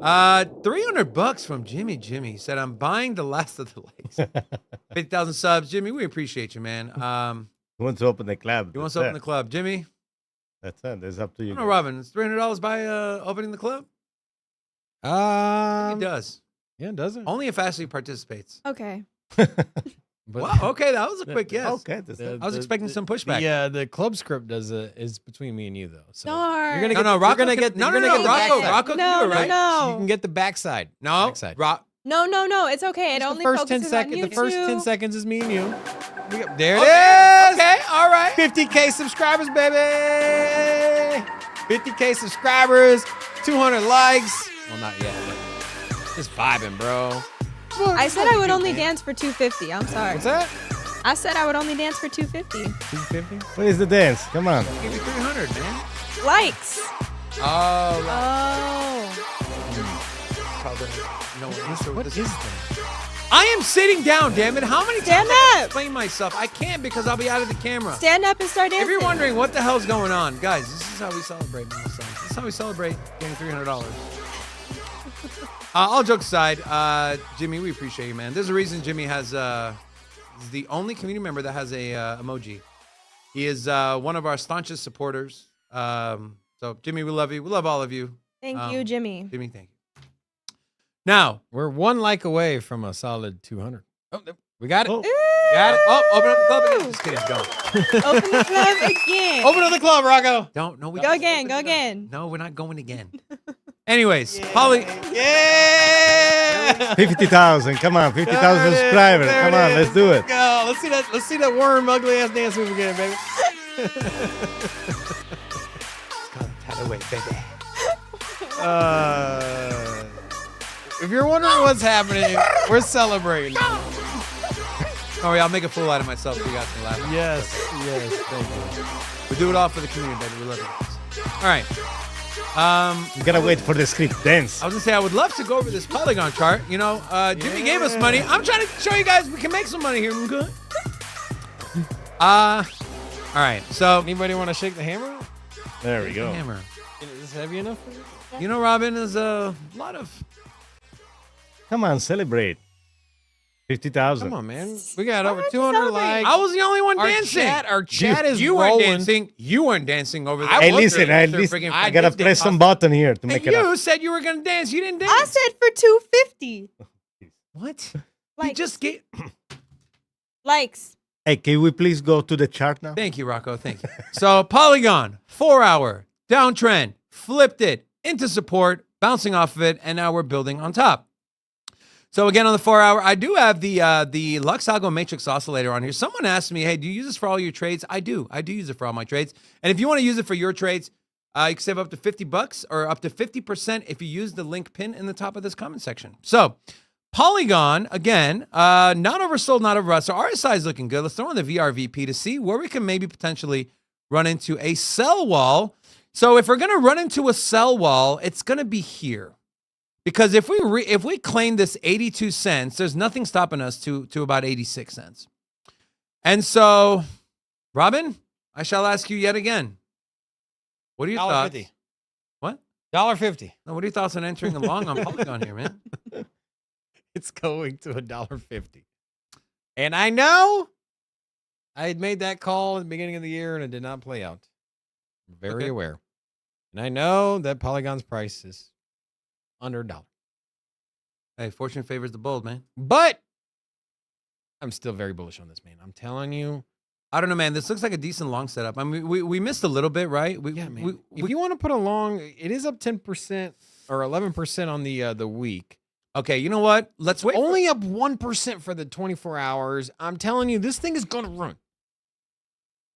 $300 from Jimmy. He said, I'm buying the last of the likes. 50,000 subs. Jimmy, we appreciate you, man. He wants to open the club. You want to open the club. Jimmy? That's it. It's up to you. I don't know, Robin. Is $300 by opening the club? It does. Yeah, it doesn't. Only if Ashley participates. Okay. But Wow, okay, that was a quick yes. Okay. That's it. I was expecting some pushback. Yeah, the club script is between me and you though. So Darn. you're gonna get Rocco you're gonna can- get no, you're no, gonna no, get the Rocco backside. can do it, right? No. You can get the backside. No, Backside. No, it's okay. It Just only the first 10 focuses seconds. on you The first 10 two. seconds is me and you. There it Okay, is. okay, all right. 50K subscribers, baby. 50K subscribers. 200 likes. Well, not yet. But just vibing, bro. I said I would only dance for 250. I'm sorry. What's that? I said I would only dance for 250. 250. What is the dance? Come on. Give me 300, man. Likes. Oh, Oh. What is that? I am sitting down, damn it. How many Stand times I up. explain myself? I can't because I'll be out of the camera. Stand up and start dancing. If you're wondering what the hell's going on, guys, this is how we celebrate, man. This is how we celebrate getting $300. All jokes aside, Jimmy, we appreciate you, man. There's a reason Jimmy has is the only community member that has a emoji. He is one of our staunchest supporters. So, Jimmy, we love you. We love all of you. Thank you, Jimmy. Jimmy, thank you. Now, We're one like away from a solid 200. Oh, we got it. Oh. got it. Oh, open up the club again. Just kidding. Don't. Open the club again. Open up the club, Rocco. Don't. No, we Go don't. again. Go again. No, we're not going again. Anyways, Polly. Yeah. 50,000. Come on. 50,000 subscribers. Come on. Let's do it. Go. Let's see that worm ugly ass dance move again, baby. Away, baby. If you're wondering what's happening, we're celebrating. Don't worry, I'll make a fool out of myself so you guys can laugh. Yes, thank you. We do it all for the community, baby. We love it. All right. You gotta wait for the script. Dance. I was gonna say I would love to go over this Polygon chart. Jimmy gave us money. I'm trying to show you guys we can make some money here. Okay. All right. So Anybody want to shake the hammer? There we go. hammer. Is this heavy enough for you? Robin, is a lot of. Come on. Celebrate. 50,000. Come on, man. We got Why over don't you 200 celebrate? likes. I was the only one Our dancing. Our chat is you weren't rolling. dancing. You weren't dancing over there. I Hey, was listen. really freaking- I gotta did press the- some button here to make And it up. you said you were gonna dance. You didn't dance. I said for 250 what? Likes. You just get. likes. Hey, can we please go to the chart now? Thank you, Rocco. Thank you. So Polygon, 4 hour downtrend, flipped it into support, bouncing off of it, and now we're building on top. So again, on the 4 hour, I do have the Lux Algo Matrix Oscillator on here. Someone asked me, hey, do you use this for all your trades? I do. I do use it for all my trades. And if you want to use it for your trades, you can save up to $50 or up to 50% if you use the link pin in the top of this comment section. So Polygon, again, not oversold, not overbought. So RSI is looking good. Let's throw in the VRVP to see where we can maybe potentially run into a sell wall. So if we're going to run into a sell wall, it's going to be here. Because if we claim this 82 cents, there's nothing stopping us to about 86 cents. And so, Robin, I shall ask you yet again. What are your thoughts? $1.50. What? $1.50. No, what are your thoughts on entering a long on Polygon here, man? It's going to $1.50. And I know I had made that call at the beginning of the year and it did not play out. I'm very Okay. aware. And I know that Polygon's price is under $1. Hey, fortune favors the bold, man. But I'm still very bullish on this, man. I'm telling you, I don't know, man. This looks like a decent long setup. I mean, we missed a little bit, right? Yeah, man. If you want to put a long, it is up 10% or 11% on the week. Okay, you know what? Let's wait. Only up 1% for the 24 hours. I'm telling you, this thing is gonna run.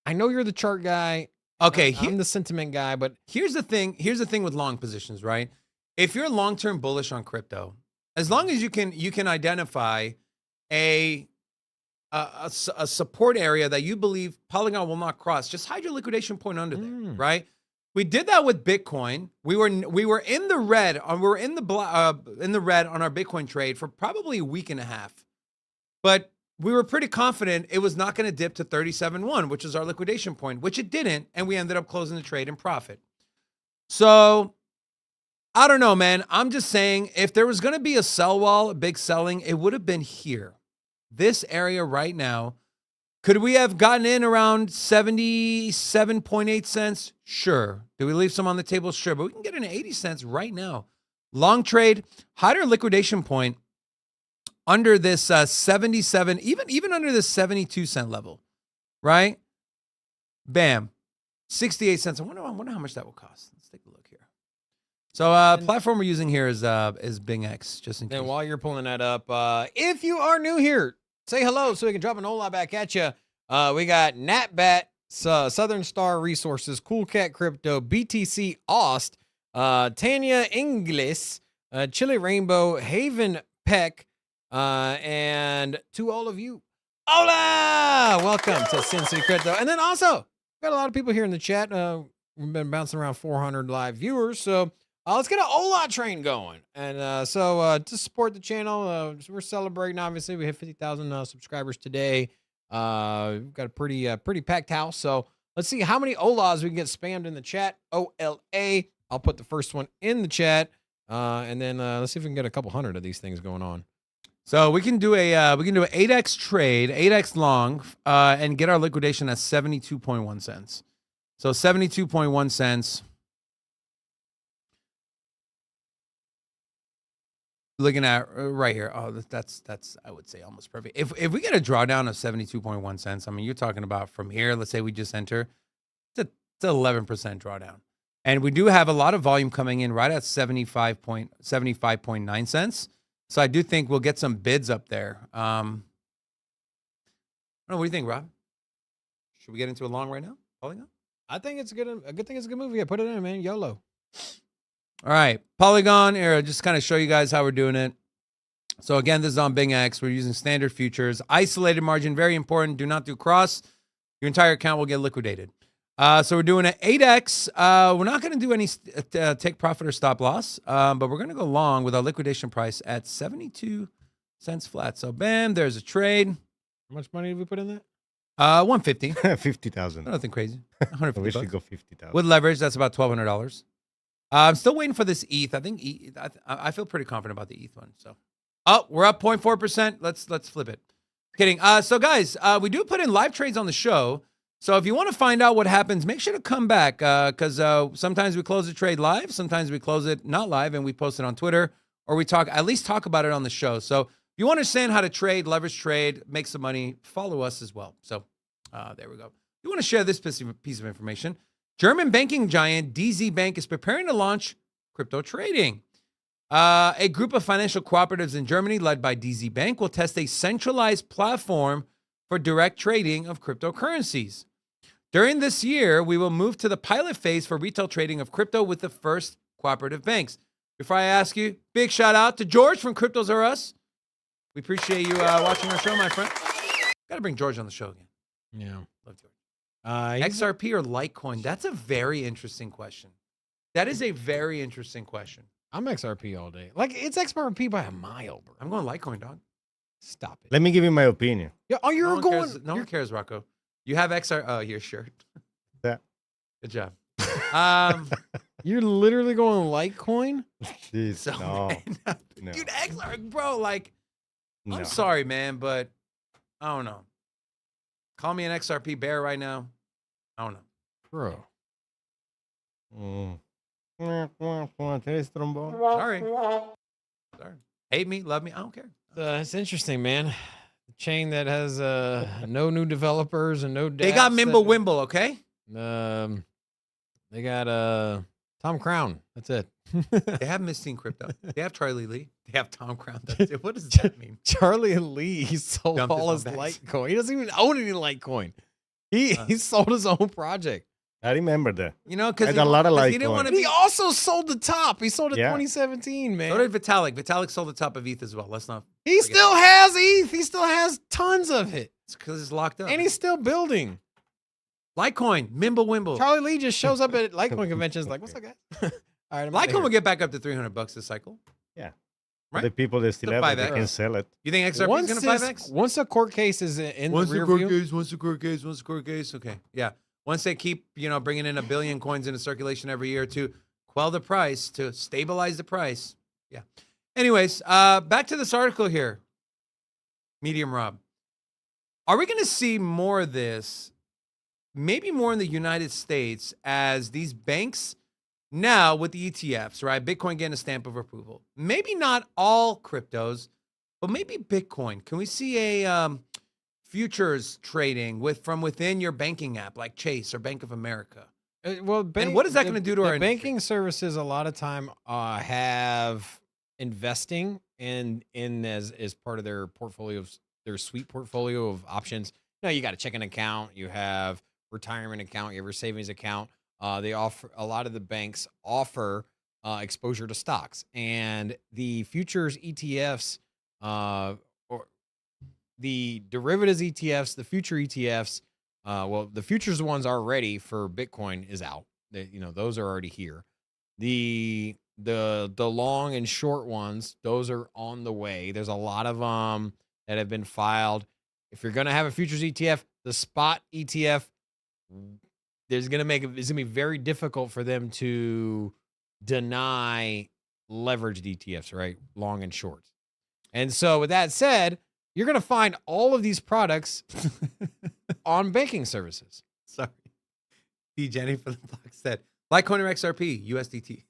I know you're the chart guy. Okay, I'm the sentiment guy, but here's the thing. Here's the thing with long positions, right? If you're long-term bullish on crypto, as long as you can identify a support area that you believe Polygon will not cross, just hide your liquidation point under there, right? We did that with Bitcoin. We were in the red on in the red on our Bitcoin trade for probably a week and a half, but we were pretty confident it was not going to dip to 37.1, which is our liquidation point, which it didn't, and we ended up closing the trade in profit. So I don't know, man. I'm just saying, if there was going to be a sell wall, a big selling, it would have been here. This area right now. Could we have gotten in around 77.8 cents? Sure. Do we leave some on the table? Sure. But we can get in at 80 cents right now. Long trade, higher liquidation point under this 77, even under this 72 cent level, right? Bam. 68 cents. I wonder how much that will cost. Let's take a look here. So platform we're using here is BingX, just in case. And while you're pulling that up, if you are new here, say hello so we can drop an hola back at you. We got NatBat, Southern Star Resources, Cool Cat Crypto, BTC Ost, Tanya Inglis, Chili Rainbow, Haven Peck, and to all of you, hola! Welcome to Sin City Crypto. And then also, got a lot of people here in the chat. We've been bouncing around 400 live viewers, so let's get an hola train going. And so to support the channel, we're celebrating, obviously. We hit 50,000 subscribers today. We've got a pretty packed house. So let's see how many holas we can get spammed in the chat. OLA. I'll put the first one in the chat. And then let's see if we can get a couple hundred of these things going on. So we can do a 8x trade, 8x long, and get our liquidation at 72.1 cents. So 72.1 cents. Looking at right here. Oh, that's I would say almost perfect. If we get a drawdown of 72.1 cents, I mean, you're talking about from here, let's say we just enter, it's 11% drawdown. And we do have a lot of volume coming in right at 75.9 cents. So I do think we'll get some bids up there. I don't know, what do you think, Rob? Should we get into a long right now? Polygon? I think it's a good thing it's a good movie. I put it in, man. YOLO. All right, Polygon era, just kind of show you guys how we're doing it. So again, this is on BingX. We're using standard futures. Isolated margin, very important. Do not do cross. Your entire account will get liquidated. So we're doing an 8X. We're not going to do any take profit or stop loss, but we're going to go long with our liquidation price at 72 cents flat. So bam, there's a trade. How much money did we put in that? 150. 50,000. Nothing crazy. I 150 wish we bucks. go 50,000. With leverage, that's about $1,200. I'm still waiting for this ETH. I think I feel pretty confident about the ETH one. So, we're up 0.4%. Let's flip it. Kidding. So guys, we do put in live trades on the show. So if you want to find out what happens, make sure to come back because sometimes we close the trade live, sometimes we close it not live, and we post it on Twitter, or we at least talk about it on the show. So if you want to understand how to trade, leverage trade, make some money, follow us as well. So there we go. You want to share this piece of information? German banking giant DZ Bank is preparing to launch crypto trading. A group of financial cooperatives in Germany led by DZ Bank will test a centralized platform for direct trading of cryptocurrencies. During this year, we will move to the pilot phase for retail trading of crypto with the first cooperative banks. Before I ask you, big shout out to George from Cryptos R Us. We appreciate you watching our show, my friend. Got to bring George on the show again. Yeah. Love George. XRP or Litecoin? That's a very interesting question. That is a very interesting question. I'm XRP all day. Like, it's XRP by a mile, bro. I'm going Litecoin, dog. Stop it. Let me give you my opinion. Yeah, you're no going. No one cares, Rocco. You have XR. Oh, your shirt. Yeah. Good job. You're literally going Litecoin? Jeez, So, no. man, dude, XR, bro, like, No. I'm sorry, man, but I don't know. Call me an XRP bear right now. I don't know. Bro. Taste trombone. Sorry. Hate me, love me. I don't care. It's interesting, man. chain that has no new developers and no. They got dApps Mimble that- Wimble, okay? They got Tom Crown. That's it. They have Miss Teen Crypto. They have Charlie Lee. They have Tom Crown. That's it. What does that mean? Charlie Lee, he sold Dumped his all own his bags. Litecoin. He doesn't even own any Litecoin. He sold his own project. I remember that. You know, because I got a lot of he didn't Litecoin. want to And he be. also sold the top. He sold it Yeah. 2017, man. So did Vitalik. Vitalik sold the top of ETH as well. Let's not. He forget. still has ETH. He still has tons of it. It's because it's locked up. And he's still building. Litecoin, Mimble Wimble. Charlie Lee just shows up at Litecoin conventions like, what's up, guys? All right, I'm outta Litecoin will here. get back up to $300 this cycle. Yeah. Right? The people that still The have it, 5X. they can sell it. You think XRP is Once going to this- 5x? Once a court case is in Once the the rear court view, case, once the court case, once the court case. Okay, yeah. Once they keep, bringing in 1 billion coins into circulation every year to quell the price, to stabilize the price. Yeah. Anyways, back to this article here. Medium Rob. Are we going to see more of this? Maybe more in the United States as these banks now with the ETFs, right? Bitcoin getting a stamp of approval. Maybe not all cryptos, but maybe Bitcoin. Can we see a futures trading from within your banking app like Chase or Bank of America? well, what is that gonna do to our industry? banking services? A lot of time have investing in as part of their portfolios, their suite portfolio of options. You got a checking account, you have retirement account, you have your savings account. They offer a lot of the banks offer exposure to stocks, and the futures ETFs or the derivatives ETFs, the future ETFs. Well, the futures ones are ready for Bitcoin is out. Those are already here. The long and short ones, those are on the way. There's a lot of that have been filed. If you're gonna have a futures ETF, the spot ETF, it's gonna be very difficult for them to deny leveraged ETFs, right? Long and short. And so with that said, you're gonna find all of these products on banking services. Sorry. D. Jenny for the block said, Litecoin or XRP, USDT.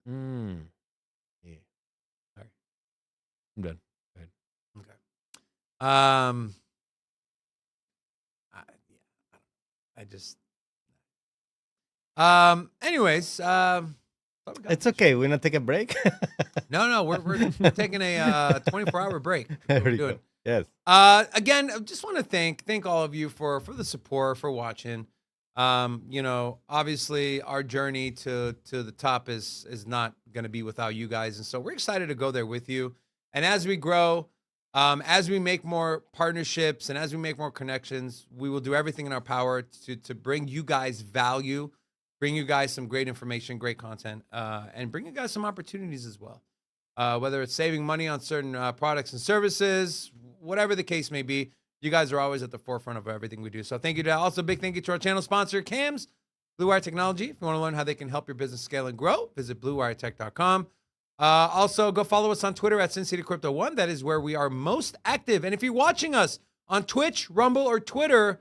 Yeah. Sorry. I'm done. Okay. I just. Anyways, what we got? It's okay. We're not take a break. No, we're taking a 24-hour break. That's There what we're we doing. go. Yes. Again, I just want to thank all of you for the support, for watching. Obviously our journey to the top is not going to be without you guys, and so we're excited to go there with you. And as we grow, as we make more partnerships and as we make more connections, we will do everything in our power to bring you guys value, bring you guys some great information, great content, and bring you guys some opportunities as well. Whether it's saving money on certain products and services, whatever the case may be, you guys are always at the forefront of everything we do. So thank you to also big thank you to our channel sponsor, CAMS, Blue Wire Technology. If you want to learn how they can help your business scale and grow, visit bluewiretech.com. Also, go follow us on Twitter at Sin City Crypto 1. That is where we are most active. And if you're watching us on Twitch, Rumble, or Twitter,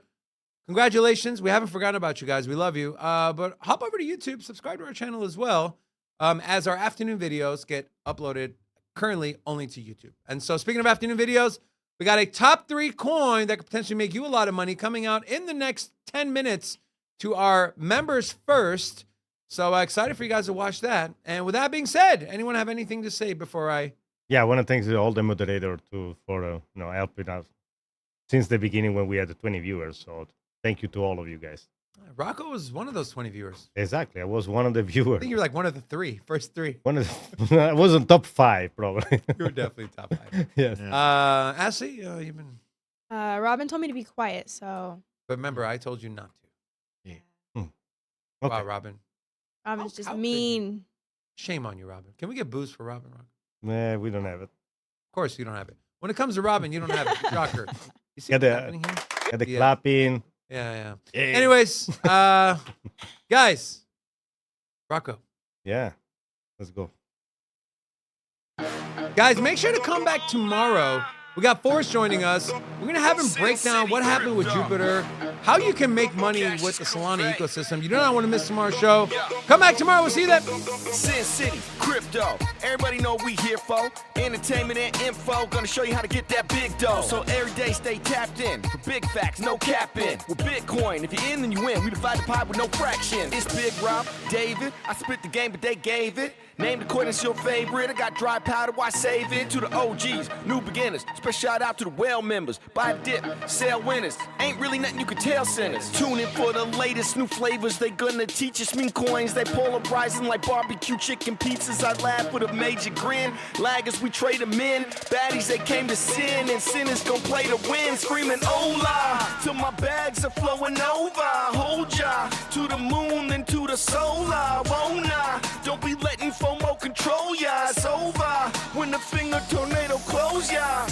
congratulations. We haven't forgotten about you guys. We love you. But hop over to YouTube, subscribe to our channel as well, as our afternoon videos get uploaded currently only to YouTube. And so speaking of afternoon videos, we got a top 3 coin that could potentially make you a lot of money coming out in the next 10 minutes to our members first. So excited for you guys to watch that. And with that being said, anyone have anything to say before I... Yeah, I want to thank all the moderators for helping us since the beginning when we had the 20 viewers. So thank you to all of you guys. Rocco was one of those 20 viewers. Exactly, I was one of the I viewers. think you were like one of the first three. I was on top 5 probably. You were definitely top 5. Yes. Ashley, you've been... Robin told me to be quiet, so But remember, I told you not to. Okay. Wow, Robin. Robin's just how could mean. Shame on you, Robin. Can we get booze for Robin? Nah, we don't have it. Of course you don't have it. When it comes to Robin, you don't have it. Shocker. You see Got what's the- happening here? Got the Yeah. clapping. Yeah. Yeah. Anyways, guys, Rocco. Yeah. Let's go. Guys, make sure to come back tomorrow We got Forrest joining us. We're going to have him break down what happened with Jupiter, how you can make money with the Solana ecosystem. You do not want to miss tomorrow's show. Come back tomorrow. We'll see you then. Sin City, crypto. Everybody know what we here for. Entertainment and info. Gonna show you how to get that big dough. So every day stay tapped in. For big facts, no capping. With Bitcoin, if you're in, then you win. We divide the pie with no fraction. It's Big Rob, David. I split the game, but they gave it. Name the coin that's your favorite. I got dry powder, why save it? To the OGs, new beginners. Special shout out to the well members. Buy a dip, sell winners. Ain't really nothing you can tell sinners. Tune in for the latest new flavors. They gonna teach us mean coins. They polarizing like barbecue chicken pizzas. I laugh with a major grin. Laggers, we trade them in. Baddies, they came to sin. And sinners gon' play to win. Screaming hola till my bags are flowing over. Hold ya to the moon and to the solar. Won't don't be letting FOMO control ya. It's over when the finger tornado close ya.